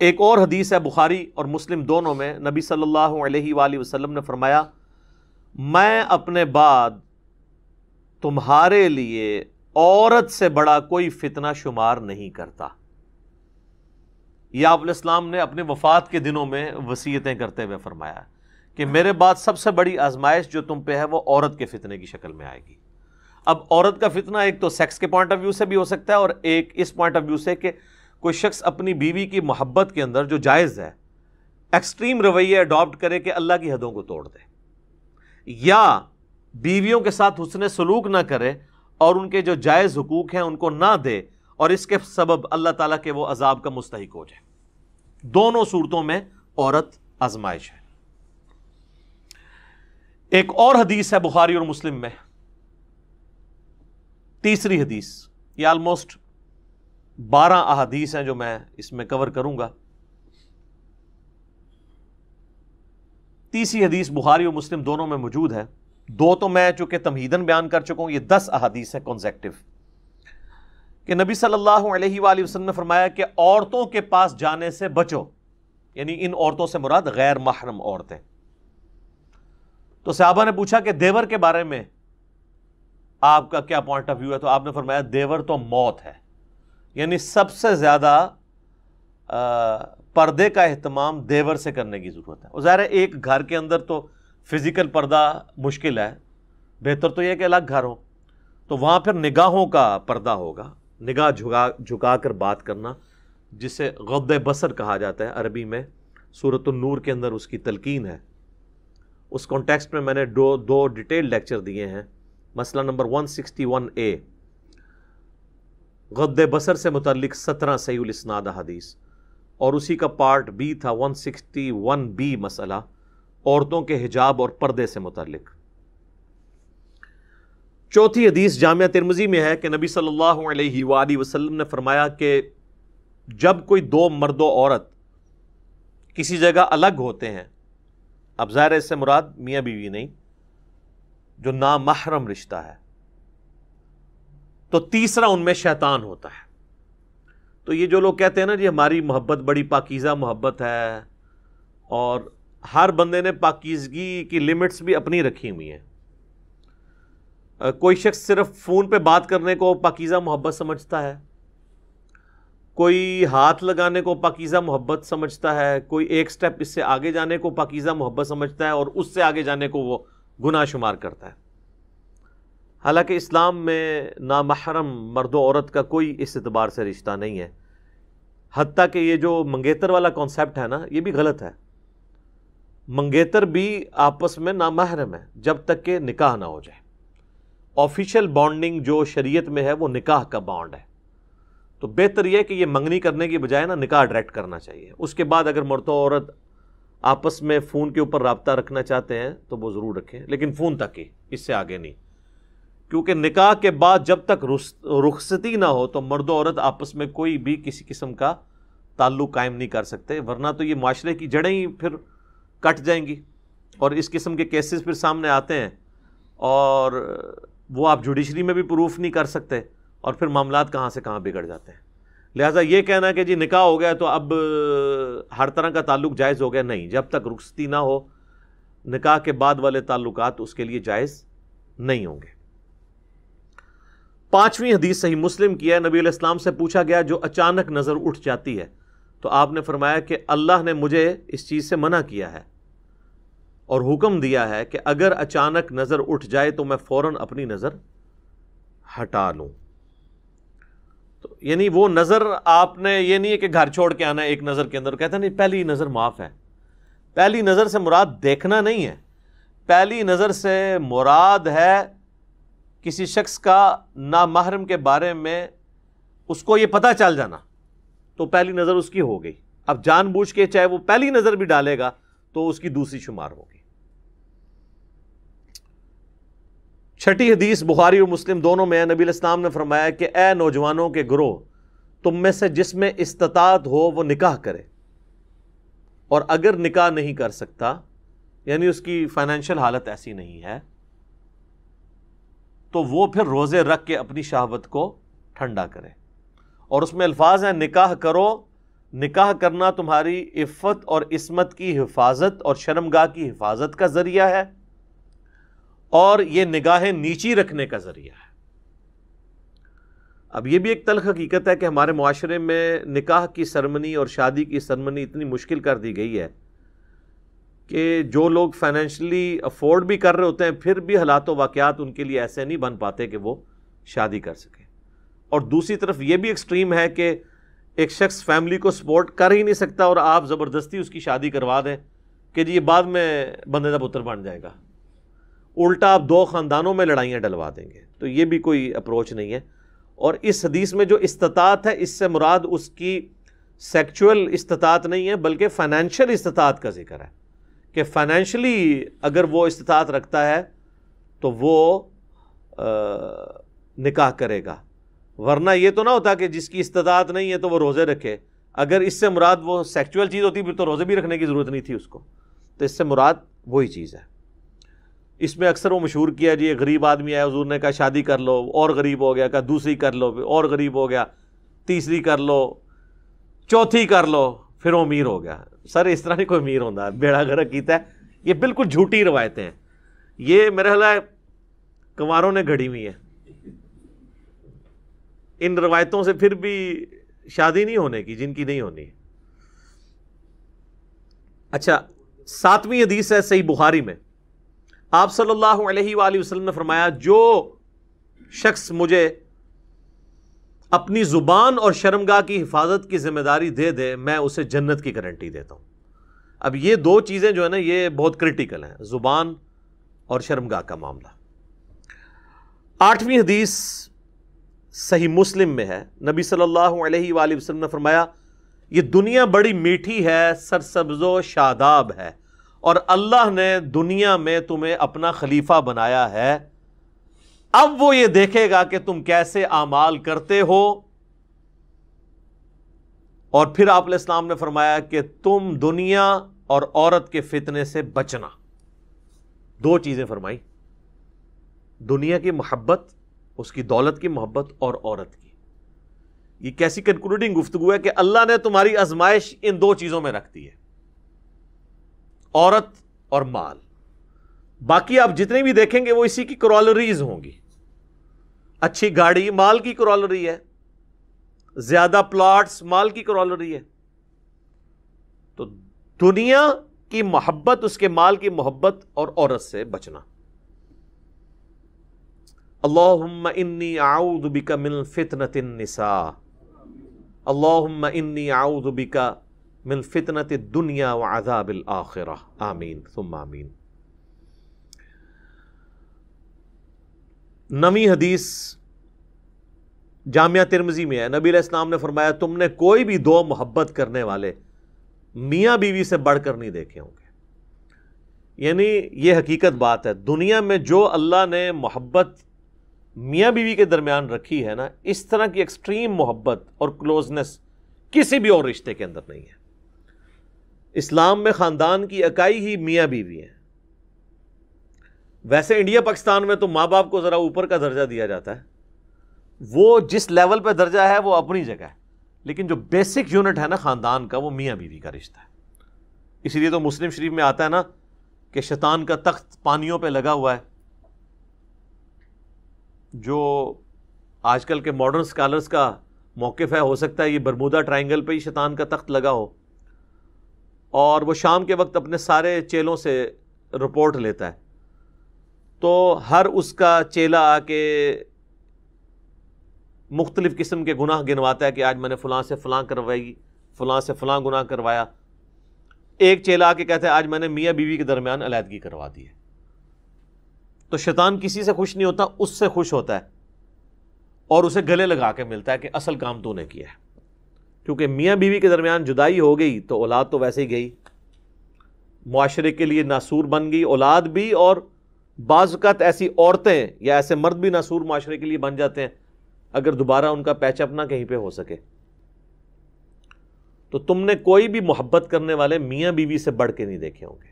ایک اور حدیث ہے بخاری اور مسلم دونوں میں، نبی صلی اللہ علیہ وآلہ وسلم نے فرمایا میں اپنے بعد تمہارے لیے عورت سے بڑا کوئی فتنہ شمار نہیں کرتا۔ یہ آپ علیہ السلام نے اپنے وفات کے دنوں میں وصیتیں کرتے ہوئے فرمایا کہ میرے بعد سب سے بڑی آزمائش جو تم پہ ہے وہ عورت کے فتنے کی شکل میں آئے گی۔ اب عورت کا فتنہ ایک تو سیکس کے پوائنٹ آف ویو سے بھی ہو سکتا ہے، اور ایک اس پوائنٹ آف ویو سے کہ کوئی شخص اپنی بیوی کی محبت کے اندر جو جائز ہے ایکسٹریم رویے اڈاپٹ کرے کہ اللہ کی حدوں کو توڑ دے، یا بیویوں کے ساتھ حسن سلوک نہ کرے اور ان کے جو جائز حقوق ہیں ان کو نہ دے، اور اس کے سبب اللہ تعالیٰ کے وہ عذاب کا مستحق ہو جائے۔ دونوں صورتوں میں عورت آزمائش ہے۔ ایک اور حدیث ہے بخاری اور مسلم میں، تیسری حدیث، یہ آلموسٹ 12 احادیث ہیں جو میں اس میں کور کروں گا۔ تیسری حدیث بخاری اور مسلم دونوں میں موجود ہے، دو تو میں چونکہ تمہیدن بیان کر چکا ہوں، یہ 10 احادیث ہیں کنزیکٹیو، کہ نبی صلی اللہ علیہ وآلہ وسلم نے فرمایا کہ عورتوں کے پاس جانے سے بچو، یعنی ان عورتوں سے مراد غیر محرم عورتیں۔ تو صحابہ نے پوچھا کہ دیور کے بارے میں آپ کا کیا پوائنٹ آف ویو ہے؟ تو آپ نے فرمایا دیور تو موت ہے، یعنی سب سے زیادہ پردے کا اہتمام دیور سے کرنے کی ضرورت ہے۔ اور ظاہر ہے ایک گھر کے اندر تو فزیکل پردہ مشکل ہے، بہتر تو یہ کہ الگ گھر ہو، تو وہاں پھر نگاہوں کا پردہ ہوگا، نگاہ جھکا کر بات کرنا، جسے غض بصر کہا جاتا ہے عربی میں، سورۃ النور کے اندر اس کی تلقین ہے۔ اس کانٹیکسٹ میں نے دو ڈیٹیل لیکچر دیے ہیں، مسئلہ نمبر 161A غض بصر سے متعلق 17 صحیح الاسناد حدیث، اور اسی کا پارٹ B تھا 161B مسئلہ عورتوں کے حجاب اور پردے سے متعلق۔ چوتھی حدیث جامعہ ترمذی میں ہے کہ نبی صلی اللہ علیہ وآلہ وسلم نے فرمایا کہ جب کوئی دو مرد و عورت کسی جگہ الگ ہوتے ہیں، اب ظاہر اس سے مراد میاں بیوی نہیں، جو نامحرم رشتہ ہے، تو تیسرا ان میں شیطان ہوتا ہے۔ تو یہ جو لوگ کہتے ہیں نا جی ہماری محبت بڑی پاکیزہ محبت ہے، اور ہر بندے نے پاکیزگی کی لمٹس بھی اپنی رکھی ہوئی ہیں۔ کوئی شخص صرف فون پہ بات کرنے کو پاکیزہ محبت سمجھتا ہے، کوئی ہاتھ لگانے کو پاکیزہ محبت سمجھتا ہے، کوئی ایک سٹیپ اس سے آگے جانے کو پاکیزہ محبت سمجھتا ہے، اور اس سے آگے جانے کو وہ گناہ شمار کرتا ہے۔ حالانکہ اسلام میں نامحرم مرد و عورت کا کوئی اس اعتبار سے رشتہ نہیں ہے، حتیٰ کہ یہ جو منگیتر والا کانسیپٹ ہے نا، یہ بھی غلط ہے۔ منگیتر بھی آپس میں نامحرم ہے جب تک کہ نکاح نہ ہو جائے۔ آفیشیل بانڈنگ جو شریعت میں ہے وہ نکاح کا بانڈ ہے، تو بہتر یہ کہ یہ منگنی کرنے کی بجائے نا نکاح ڈائریکٹ کرنا چاہیے۔ اس کے بعد اگر مرد و عورت آپس میں فون کے اوپر رابطہ رکھنا چاہتے ہیں تو وہ ضرور رکھیں، لیکن فون تک ہی، اس سے آگے نہیں، کیونکہ نکاح کے بعد جب تک رخصتی نہ ہو تو مرد و عورت آپس میں کوئی بھی کسی قسم کا تعلق قائم نہیں کر سکتے، ورنہ تو یہ معاشرے کی جڑیں ہی پھر کٹ جائیں گی، اور اس قسم کے کیسز پھر سامنے آتے ہیں، اور وہ آپ جوڈیشری میں بھی پروف نہیں کر سکتے، اور پھر معاملات کہاں سے کہاں بگڑ جاتے ہیں۔ لہٰذا یہ کہنا کہ جی نکاح ہو گیا تو اب ہر طرح کا تعلق جائز ہو گیا، نہیں، جب تک رخصتی نہ ہو نکاح کے بعد والے تعلقات اس کے لیے جائز نہیں ہوں گے۔ 5ویں حدیث صحیح مسلم کی ہے، نبی علیہ السلام سے پوچھا گیا جو اچانک نظر اٹھ جاتی ہے، تو آپ نے فرمایا کہ اللہ نے مجھے اس چیز سے منع کیا ہے اور حکم دیا ہے کہ اگر اچانک نظر اٹھ جائے تو میں فوراً اپنی نظر ہٹا لوں۔ تو یعنی وہ نظر آپ نے یہ نہیں ہے کہ گھر چھوڑ کے آنا ہے ایک نظر کے اندر، کہتا نہیں پہلی نظر معاف ہے۔ پہلی نظر سے مراد دیکھنا نہیں ہے، پہلی نظر سے مراد ہے کسی شخص کا نامحرم کے بارے میں اس کو یہ پتہ چل جانا، تو پہلی نظر اس کی ہو گئی۔ اب جان بوجھ کے چاہے وہ پہلی نظر بھی ڈالے گا تو اس کی دوسری شمار ہوگی۔ 6ٹھی حدیث بخاری اور مسلم دونوں میں ہے، نبی علیہ السلام نے فرمایا کہ اے نوجوانوں کے گروہ، تم میں سے جس میں استطاعت ہو وہ نکاح کرے، اور اگر نکاح نہیں کر سکتا، یعنی اس کی فائنینشیل حالت ایسی نہیں ہے، تو وہ پھر روزے رکھ کے اپنی شہوت کو ٹھنڈا کرے۔ اور اس میں الفاظ ہیں نکاح کرو نکاح کرنا تمہاری عفت اور عصمت کی حفاظت اور شرمگاہ کی حفاظت کا ذریعہ ہے، اور یہ نگاہیں نیچی رکھنے کا ذریعہ ہے۔ اب یہ بھی ایک تلخ حقیقت ہے کہ ہمارے معاشرے میں نکاح کی سرمنی اور شادی کی سرمنی اتنی مشکل کر دی گئی ہے کہ جو لوگ فائنینشلی افورڈ بھی کر رہے ہوتے ہیں پھر بھی حالات و واقعات ان کے لیے ایسے نہیں بن پاتے کہ وہ شادی کر سکیں۔ اور دوسری طرف یہ بھی ایکسٹریم ہے کہ ایک شخص فیملی کو سپورٹ کر ہی نہیں سکتا اور آپ زبردستی اس کی شادی کروا دیں کہ جی یہ بعد میں بندے دا پتر بن جائے گا، الٹا آپ دو خاندانوں میں لڑائیاں ڈلوا دیں گے۔ تو یہ بھی کوئی اپروچ نہیں ہے۔ اور اس حدیث میں جو استطاعت ہے اس سے مراد اس کی سیکچول استطاعت نہیں ہے بلکہ فائنینشیل استطاعت کا ذکر ہے کہ فائنینشلی اگر وہ استطاعت رکھتا ہے تو وہ نکاح کرے گا، ورنہ یہ تو نہ ہوتا کہ جس کی استطاعت نہیں ہے تو وہ روزے رکھے۔ اگر اس سے مراد وہ سیکچول چیز ہوتی پھر تو روزے بھی رکھنے کی ضرورت نہیں تھی اس کو، تو اس سے مراد وہی چیز ہے۔ اس میں اکثر وہ مشہور کیا جی ایک غریب آدمی آیا، حضور نے کہا شادی کر لو، اور غریب ہو گیا، کہا دوسری کر لو، اور غریب ہو گیا، تیسری کر لو، چوتھی کر لو، پھر وہ امیر ہو گیا۔ سر اس طرح نہیں کوئی امیر ہوتا، بیڑا غرق کیتا ہے۔ یہ بالکل جھوٹی روایتیں ہیں، یہ میرا خیال ہے کنواروں نے گھڑی ہوئی ہیں۔ ان روایتوں سے پھر بھی شادی نہیں ہونے کی جن کی نہیں ہونی۔ اچھا، 7ویں حدیث ہے صحیح بخاری میں، آپ صلی اللہ علیہ وآلہ وسلم نے فرمایا جو شخص مجھے اپنی زبان اور شرمگاہ کی حفاظت کی ذمہ داری دے دے میں اسے جنت کی گارنٹی دیتا ہوں۔ اب یہ دو چیزیں جو ہے نا یہ بہت کرٹیکل ہیں، زبان اور شرمگاہ کا معاملہ۔ 8ویں حدیث صحیح مسلم میں ہے، نبی صلی اللہ علیہ وآلہ وسلم نے فرمایا یہ دنیا بڑی میٹھی ہے، سرسبز و شاداب ہے، اور اللہ نے دنیا میں تمہیں اپنا خلیفہ بنایا ہے، اب وہ یہ دیکھے گا کہ تم کیسے اعمال کرتے ہو۔ اور پھر آپ علیہ السلام نے فرمایا کہ تم دنیا اور عورت کے فتنے سے بچنا۔ دو چیزیں فرمائی، دنیا کی محبت، اس کی دولت کی محبت، اور عورت کی۔ یہ کیسی کنکلوڈنگ گفتگو ہے کہ اللہ نے تمہاری آزمائش ان دو چیزوں میں رکھ دی ہے، عورت اور مال۔ باقی آپ جتنے بھی دیکھیں گے وہ اسی کی کرالریز ہوں گی۔ اچھی گاڑی مال کی کرالری ہے، زیادہ پلاٹس مال کی کرالری ہے۔ تو دنیا کی محبت، اس کے مال کی محبت اور عورت سے بچنا۔ اللہم انی اعوذ بک من فتنۃ النساء، اللہم انی اعوذ بک من فتنۃ الدنیا وعذاب الآخرہ، آمین ثم آمین۔ 9ویں حدیث جامعہ ترمذی میں ہے، نبی علیہ السلام نے فرمایا تم نے کوئی بھی دو محبت کرنے والے میاں بیوی سے بڑھ کر نہیں دیکھے ہوں گے۔ یعنی یہ حقیقت بات ہے، دنیا میں جو اللہ نے محبت میاں بیوی کے درمیان رکھی ہے نا، اس طرح کی ایکسٹریم محبت اور کلوزنس کسی بھی اور رشتے کے اندر نہیں ہے۔ اسلام میں خاندان کی اکائی ہی میاں بیوی ہیں۔ ویسے انڈیا پاکستان میں تو ماں باپ کو ذرا اوپر کا درجہ دیا جاتا ہے، وہ جس لیول پہ درجہ ہے وہ اپنی جگہ ہے، لیکن جو بیسک یونٹ ہے نا خاندان کا وہ میاں بیوی کا رشتہ ہے۔ اسی لیے تو مسلم شریف میں آتا ہے نا کہ شیطان کا تخت پانیوں پہ لگا ہوا ہے۔ جو آج کل کے ماڈرن سکالرز کا موقف ہے، ہو سکتا ہے یہ برمودا ٹرائنگل پہ ہی شیطان کا تخت لگا ہو، اور وہ شام کے وقت اپنے سارے چیلوں سے رپورٹ لیتا ہے، تو ہر اس کا چیلا آ کے مختلف قسم کے گناہ گنواتا ہے کہ آج میں نے فلاں سے فلاں کروائی، فلاں سے فلاں گناہ کروایا۔ ایک چیلا آ کے کہتا ہے آج میں نے میاں بیوی کے درمیان علیحدگی کروا دی ہے۔ تو شیطان کسی سے خوش نہیں ہوتا، اس سے خوش ہوتا ہے اور اسے گلے لگا کے ملتا ہے کہ اصل کام تو نے کیا ہے، کیونکہ میاں بیوی کے درمیان جدائی ہو گئی تو اولاد تو ویسے ہی گئی، معاشرے کے لیے ناسور بن گئی اولاد بھی، اور بعض اوقات ایسی عورتیں یا ایسے مرد بھی ناسور معاشرے کے لیے بن جاتے ہیں اگر دوبارہ ان کا پیچ اپ نہ کہیں پہ ہو سکے۔ تو تم نے کوئی بھی محبت کرنے والے میاں بیوی سے بڑھ کے نہیں دیکھے ہوں گے۔